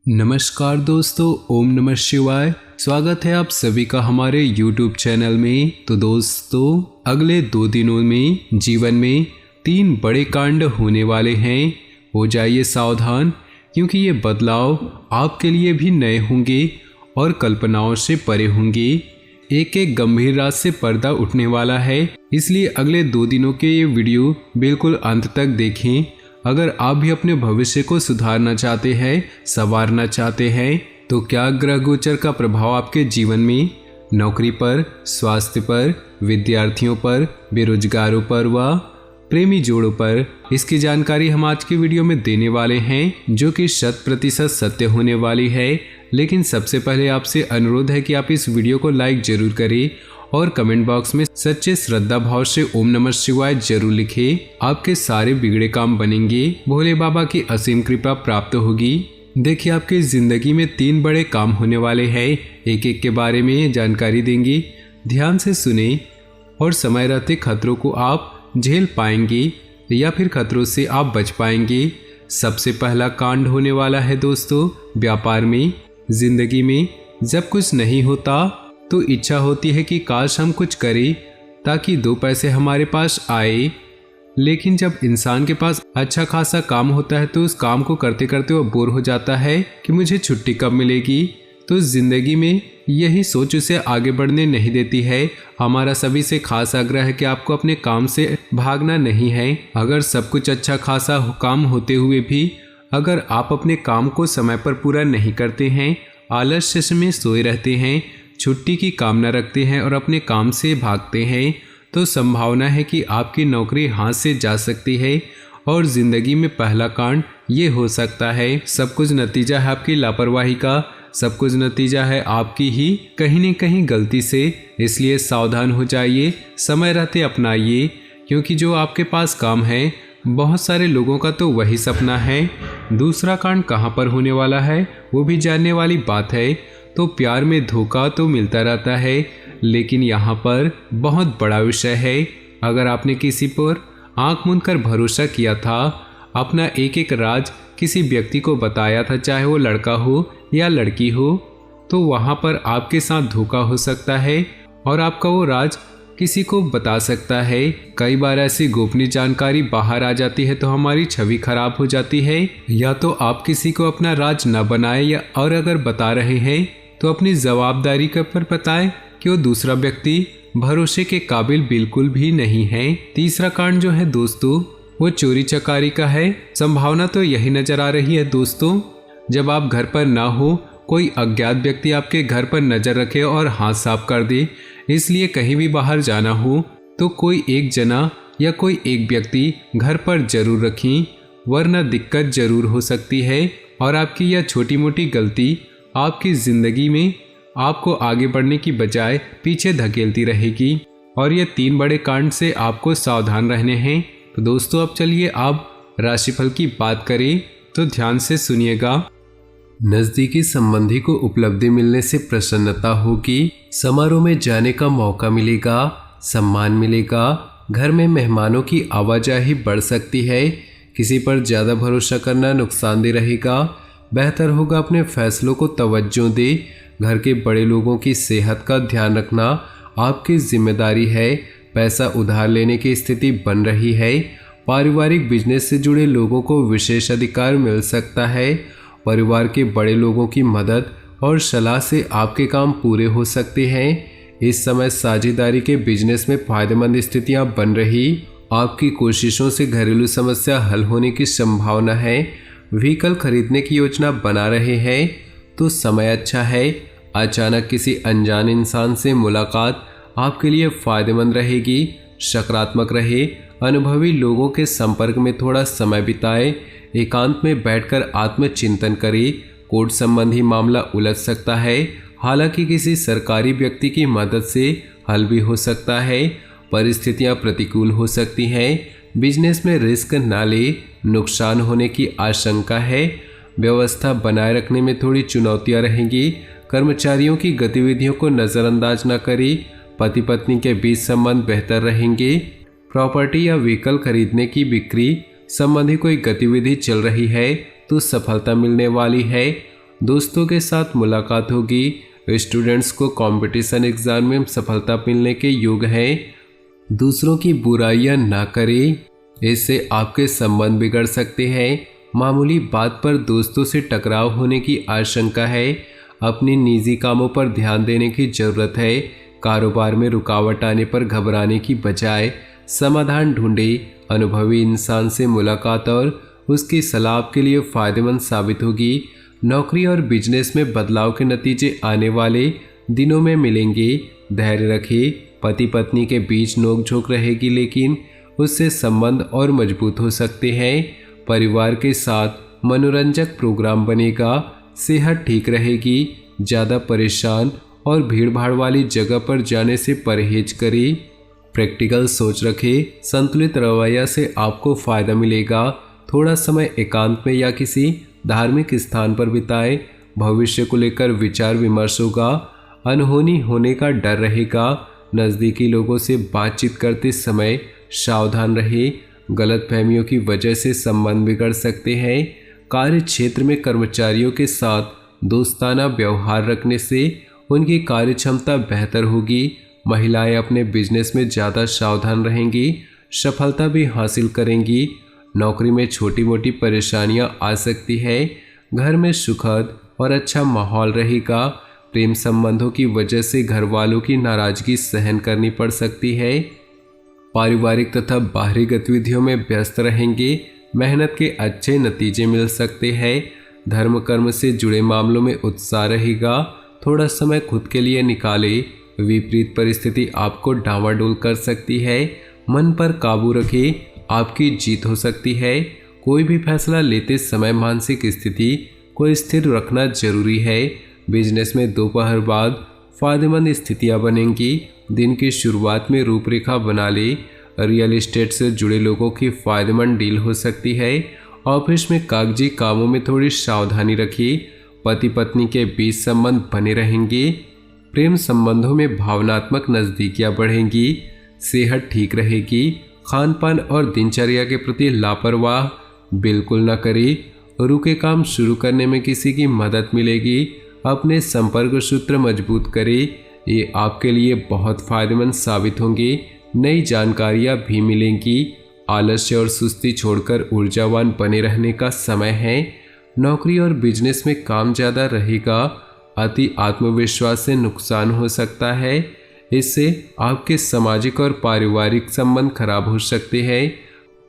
नमस्कार दोस्तों, ओम नमः शिवाय। स्वागत है आप सभी का हमारे YouTube चैनल में। तो दोस्तों, अगले 2 दिनों में जीवन में 3 बड़े कांड होने वाले हैं। हो जाइए सावधान, क्योंकि ये बदलाव आपके लिए भी नए होंगे और कल्पनाओं से परे होंगे। एक एक गंभीर राज से पर्दा उठने वाला है, इसलिए अगले 2 दिनों के ये वीडियो बिल्कुल अंत तक देखें। अगर आप भी अपने भविष्य को सुधारना चाहते हैं, संवारना चाहते हैं, तो क्या ग्रह गोचर का प्रभाव आपके जीवन में, नौकरी पर, स्वास्थ्य पर, विद्यार्थियों पर, बेरोजगारों पर व प्रेमी जोड़ों पर, इसकी जानकारी हम आज की वीडियो में देने वाले हैं, जो कि 100% सत्य होने वाली है। लेकिन सबसे पहले आपसे अनुरोध है कि आप इस वीडियो को लाइक जरूर करें और कमेंट बॉक्स में सच्चे श्रद्धा भाव से ओम नमः शिवाय जरूर लिखें। आपके सारे बिगड़े काम बनेंगे, भोले बाबा की असीम कृपा प्राप्त होगी। देखिए, आपकी जिंदगी में 3 बड़े काम होने वाले हैं। एक एक के बारे में जानकारी देंगे, ध्यान से सुने और समय रहते खतरों को आप झेल पाएंगे या फिर खतरों से आप बच पाएंगे। सबसे पहला कांड होने वाला है दोस्तों, व्यापार में। जिंदगी में जब कुछ नहीं होता तो इच्छा होती है कि काश हम कुछ करें ताकि 2 पैसे हमारे पास आए। लेकिन जब इंसान के पास अच्छा खासा काम होता है तो उस काम को करते करते वो बोर हो जाता है कि मुझे छुट्टी कब मिलेगी। तो जिंदगी में यही सोच उसे आगे बढ़ने नहीं देती है। हमारा सभी से खास आग्रह है कि आपको अपने काम से भागना नहीं है। अगर सब कुछ अच्छा खासा काम होते हुए भी अगर आप अपने काम को समय पर पूरा नहीं करते हैं, आलस्य में सोए रहते हैं, छुट्टी की कामना रखते हैं और अपने काम से भागते हैं, तो संभावना है कि आपकी नौकरी हाथ से जा सकती है और ज़िंदगी में पहला कांड ये हो सकता है। सब कुछ नतीजा है आपकी लापरवाही का, सब कुछ नतीजा है आपकी ही कहीं न कहीं गलती से। इसलिए सावधान हो जाइए, समय रहते अपनाइए, क्योंकि जो आपके पास काम है बहुत सारे लोगों का तो वही सपना है। दूसरा कांड कहाँ पर होने वाला है वो भी जानने वाली बात है। तो प्यार में धोखा तो मिलता रहता है, लेकिन यहाँ पर बहुत बड़ा विषय है। अगर आपने किसी पर आंख मूंद कर भरोसा किया था, अपना एक एक राज किसी व्यक्ति को बताया था, चाहे वो लड़का हो या लड़की हो, तो वहाँ पर आपके साथ धोखा हो सकता है और आपका वो राज किसी को बता सकता है। कई बार ऐसी गोपनीय जानकारी बाहर आ जाती है तो हमारी छवि खराब हो जाती है। या तो आप किसी को अपना राज न बनाए, या और अगर बता रहे हैं तो अपनी जवाबदारी पर बताएं कि वो दूसरा व्यक्ति भरोसे के काबिल बिल्कुल भी नहीं है। तीसरा कांड जो है दोस्तों, वो चोरी चकारी का है। संभावना तो यही नजर आ रही है दोस्तों, जब आप घर पर ना हो, कोई अज्ञात व्यक्ति आपके घर पर नजर रखे और हाथ साफ कर दे। इसलिए कहीं भी बाहर जाना हो तो कोई एक जना या कोई एक व्यक्ति घर पर जरूर रखें, वरना दिक्कत जरूर हो सकती है और आपकी यह छोटी मोटी गलती आपकी ज़िंदगी में आपको आगे बढ़ने की बजाय पीछे धकेलती रहेगी। और ये 3 बड़े कांड से आपको सावधान रहने हैं। तो दोस्तों, अब चलिए आप राशिफल की बात करें, तो ध्यान से सुनिएगा। नज़दीकी संबंधी को उपलब्धि मिलने से प्रसन्नता होगी, समारोह में जाने का मौका मिलेगा, सम्मान मिलेगा, घर में मेहमानों की आवाजाही बढ़ सकती है, किसी पर ज़्यादा भरोसा करना नुकसानदेह रहेगा। बेहतर होगा अपने फैसलों को तवज्जो दे। घर के बड़े लोगों की सेहत का ध्यान रखना आपकी जिम्मेदारी है। पैसा उधार लेने की स्थिति बन रही है। पारिवारिक बिजनेस से जुड़े लोगों को विशेष अधिकार मिल सकता है। परिवार के बड़े लोगों की मदद और सलाह से आपके काम पूरे हो सकते हैं। इस समय साझेदारी के बिजनेस में फायदेमंद स्थितियां बन रही। आपकी कोशिशों से घरेलू समस्या हल होने की संभावना है। व्हीकल खरीदने की योजना बना रहे हैं तो समय अच्छा है। अचानक किसी अनजान इंसान से मुलाकात आपके लिए फायदेमंद रहेगी। सकारात्मक रहे, अनुभवी लोगों के संपर्क में थोड़ा समय बिताए, एकांत में बैठकर आत्मचिंतन करें। कोर्ट संबंधी मामला उलझ सकता है, हालांकि किसी सरकारी व्यक्ति की मदद से हल भी हो सकता है। परिस्थितियां प्रतिकूल हो सकती हैं। बिजनेस में रिस्क ना ले, नुकसान होने की आशंका है। व्यवस्था बनाए रखने में थोड़ी चुनौतियां रहेंगी। कर्मचारियों की गतिविधियों को नज़रअंदाज न करें। पति पत्नी के बीच संबंध बेहतर रहेंगे। प्रॉपर्टी या व्हीकल खरीदने की बिक्री संबंधी कोई गतिविधि चल रही है तो सफलता मिलने वाली है। दोस्तों के साथ मुलाकात होगी। स्टूडेंट्स को कंपटीशन एग्जाम में सफलता मिलने के योग है। दूसरों की बुराइयां ना करें, इससे आपके संबंध बिगड़ सकते हैं। मामूली बात पर दोस्तों से टकराव होने की आशंका है। अपने निजी कामों पर ध्यान देने की जरूरत है। कारोबार में रुकावट आने पर घबराने की बजाय समाधान ढूंढें। अनुभवी इंसान से मुलाकात और उसकी सलाह आपके लिए फायदेमंद साबित होगी। नौकरी और बिजनेस में बदलाव के नतीजे आने वाले दिनों में मिलेंगे। धैर्य रखें। पति पत्नी के बीच नोकझोंक रहेगी, लेकिन उससे संबंध और मजबूत हो सकते हैं। परिवार के साथ मनोरंजक प्रोग्राम बनेगा। सेहत ठीक रहेगी। ज़्यादा परेशान और भीड़भाड़ वाली जगह पर जाने से परहेज करें। प्रैक्टिकल सोच रखें। संतुलित रवैया से आपको फ़ायदा मिलेगा। थोड़ा समय एकांत में या किसी धार्मिक स्थान पर बिताएं। भविष्य को लेकर विचार विमर्श होगा। अनहोनी होने का डर रहेगा। नज़दीकी लोगों से बातचीत करते समय सावधान रहे। गलतफहमियों की वजह से संबंध बिगड़ सकते हैं। कार्य क्षेत्र में कर्मचारियों के साथ दोस्ताना व्यवहार रखने से उनकी कार्य क्षमता बेहतर होगी। महिलाएं अपने बिजनेस में ज़्यादा सावधान रहेंगी, सफलता भी हासिल करेंगी। नौकरी में छोटी मोटी परेशानियां आ सकती है। घर में सुखद और अच्छा माहौल रहेगा। प्रेम संबंधों की वजह से घर वालों की नाराजगी सहन करनी पड़ सकती है। पारिवारिक तथा बाहरी गतिविधियों में व्यस्त रहेंगे। मेहनत के अच्छे नतीजे मिल सकते हैं। धर्म कर्म से जुड़े मामलों में उत्साह रहेगा। थोड़ा समय खुद के लिए निकालें। विपरीत परिस्थिति आपको डांवाडोल कर सकती है। मन पर काबू रखें, आपकी जीत हो सकती है। कोई भी फैसला लेते समय मानसिक स्थिति को स्थिर रखना जरूरी है। बिजनेस में दोपहर बाद फायदेमंद स्थितियां बनेंगी। दिन की शुरुआत में रूपरेखा बना ले। रियल एस्टेट से जुड़े लोगों की फायदेमंद डील हो सकती है। ऑफिस में कागजी कामों में थोड़ी सावधानी रखिए। पति पत्नी के बीच संबंध बने रहेंगे। प्रेम संबंधों में भावनात्मक नज़दीकियां बढ़ेंगी। सेहत ठीक रहेगी। खान पान और दिनचर्या के प्रति लापरवाह बिल्कुल न करें। रुके काम शुरू करने में किसी की मदद मिलेगी। अपने संपर्क सूत्र मजबूत करें, ये आपके लिए बहुत फायदेमंद साबित होंगे। नई जानकारियां भी मिलेंगी। आलस्य और सुस्ती छोड़कर ऊर्जावान बने रहने का समय है। नौकरी और बिजनेस में काम ज़्यादा रहेगा। अति आत्मविश्वास से नुकसान हो सकता है। इससे आपके सामाजिक और पारिवारिक संबंध खराब हो सकते हैं।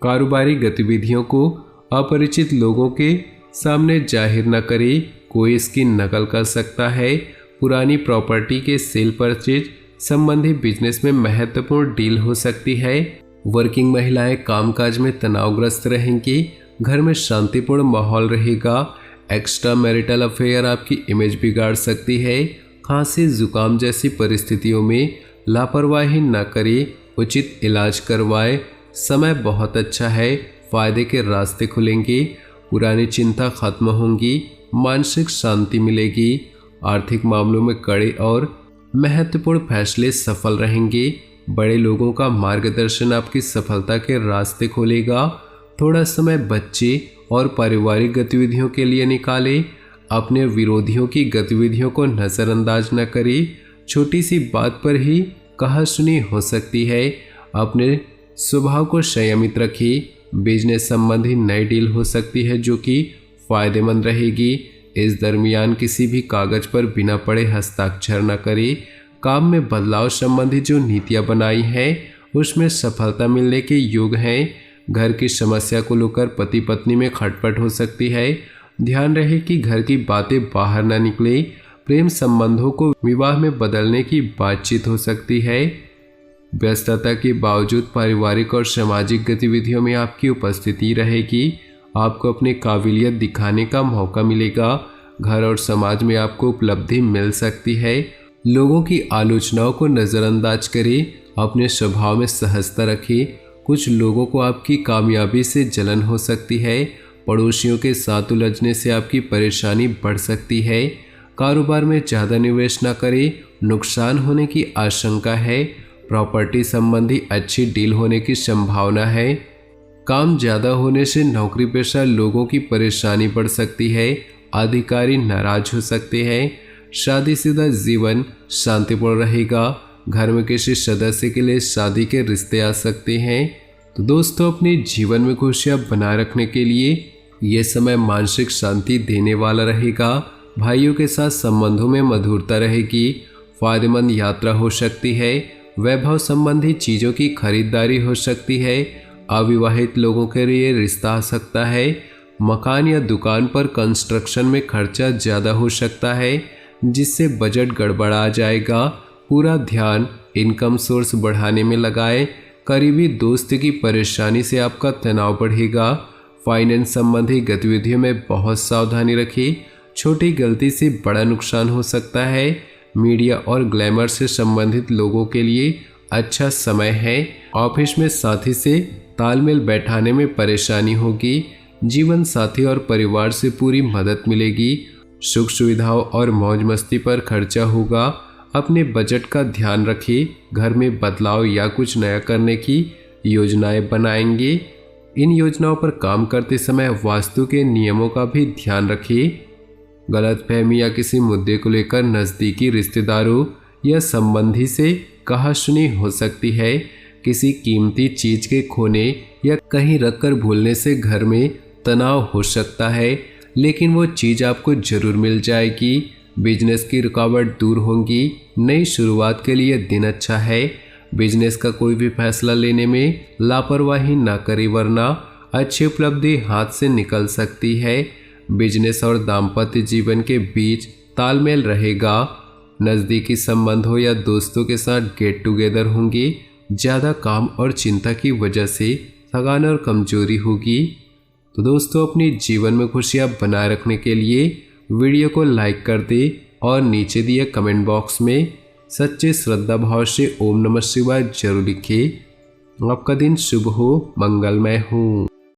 कारोबारी गतिविधियों को अपरिचित लोगों के सामने जाहिर न करें, कोई इसकी नकल कर सकता है। पुरानी प्रॉपर्टी के सेल परचेज संबंधी बिजनेस में महत्वपूर्ण डील हो सकती है। वर्किंग महिलाएं कामकाज में तनावग्रस्त रहेंगी। घर में शांतिपूर्ण माहौल रहेगा। एक्स्ट्रा मैरिटल अफेयर आपकी इमेज बिगाड़ सकती है। खांसी जुकाम जैसी परिस्थितियों में लापरवाही न करें, उचित इलाज करवाएं। समय बहुत अच्छा है, फायदे के रास्ते खुलेंगे। पुरानी चिंता खत्म होंगी, मानसिक शांति मिलेगी। आर्थिक मामलों में कड़े और महत्वपूर्ण फैसले सफल रहेंगे। बड़े लोगों का मार्गदर्शन आपकी सफलता के रास्ते खोलेगा। थोड़ा समय बच्चे और पारिवारिक गतिविधियों के लिए निकालें। अपने विरोधियों की गतिविधियों को नज़रअंदाज न करें। छोटी सी बात पर ही कहासुनी हो सकती है। अपने स्वभाव को संयमित रखें। बिजनेस संबंधी नई डील हो सकती है जो कि फायदेमंद रहेगी। इस दरमियान किसी भी कागज पर बिना पढ़े हस्ताक्षर न करें। काम में बदलाव संबंधी जो नीतियां बनाई हैं उसमें सफलता मिलने के योग हैं। घर की समस्या को लेकर पति पत्नी में खटपट हो सकती है। ध्यान रहे कि घर की बातें बाहर न निकले। प्रेम संबंधों को विवाह में बदलने की बातचीत हो सकती है। व्यस्तता के बावजूद पारिवारिक और सामाजिक गतिविधियों में आपकी उपस्थिति रहेगी। आपको अपनी काबिलियत दिखाने का मौका मिलेगा। घर और समाज में आपको उपलब्धि मिल सकती है। लोगों की आलोचनाओं को नज़रअंदाज करें। अपने स्वभाव में सहजता रखें। कुछ लोगों को आपकी कामयाबी से जलन हो सकती है। पड़ोसियों के साथ उलझने से आपकी परेशानी बढ़ सकती है। कारोबार में ज़्यादा निवेश न करें, नुकसान होने की आशंका है। प्रॉपर्टी संबंधी अच्छी डील होने की संभावना है। काम ज़्यादा होने से नौकरी पेशा लोगों की परेशानी बढ़ सकती है। अधिकारी नाराज हो सकते हैं। शादीशुदा जीवन शांतिपूर्ण रहेगा। घर में किसी सदस्य के लिए शादी के रिश्ते आ सकते हैं। तो दोस्तों, अपने जीवन में खुशियां बनाए रखने के लिए ये समय मानसिक शांति देने वाला रहेगा। भाइयों के साथ संबंधों में मधुरता रहेगी। फायदेमंद यात्रा हो सकती है। वैभव संबंधी चीज़ों की खरीदारी हो सकती है। अविवाहित लोगों के लिए रिश्ता आ सकता है। मकान या दुकान पर कंस्ट्रक्शन में खर्चा ज़्यादा हो सकता है, जिससे बजट गड़बड़ा जाएगा। पूरा ध्यान इनकम सोर्स बढ़ाने में लगाएं। करीबी दोस्त की परेशानी से आपका तनाव बढ़ेगा। फाइनेंस संबंधी गतिविधियों में बहुत सावधानी रखें। छोटी गलती से बड़ा नुकसान हो सकता है। मीडिया और ग्लैमर से संबंधित लोगों के लिए अच्छा समय है। ऑफिस में साथी से तालमेल बैठाने में परेशानी होगी। जीवन साथी और परिवार से पूरी मदद मिलेगी। सुख सुविधाओं और मौज मस्ती पर खर्चा होगा। अपने बजट का ध्यान रखें। घर में बदलाव या कुछ नया करने की योजनाएं बनाएंगे। इन योजनाओं पर काम करते समय वास्तु के नियमों का भी ध्यान रखें। गलतफहमी या किसी मुद्दे को लेकर नज़दीकी रिश्तेदारों या संबंधी से कहासुनी हो सकती है। किसी कीमती चीज़ के खोने या कहीं रखकर भूलने से घर में तनाव हो सकता है, लेकिन वो चीज़ आपको ज़रूर मिल जाएगी। बिजनेस की रुकावट दूर होंगी। नई शुरुआत के लिए दिन अच्छा है। बिजनेस का कोई भी फैसला लेने में लापरवाही ना करें, वरना अच्छी उपलब्धि हाथ से निकल सकती है। बिजनेस और दाम्पत्य जीवन के बीच तालमेल रहेगा। नज़दीकी संबंधों या दोस्तों के साथ गेट टुगेदर होंगे। ज़्यादा काम और चिंता की वजह से थकान और कमजोरी होगी। तो दोस्तों, अपने जीवन में खुशियाँ बनाए रखने के लिए वीडियो को लाइक कर दें और नीचे दिए कमेंट बॉक्स में सच्चे श्रद्धा भाव से ओम नमः शिवाय जरूर लिखें। आपका दिन शुभ हो, मंगलमय हो।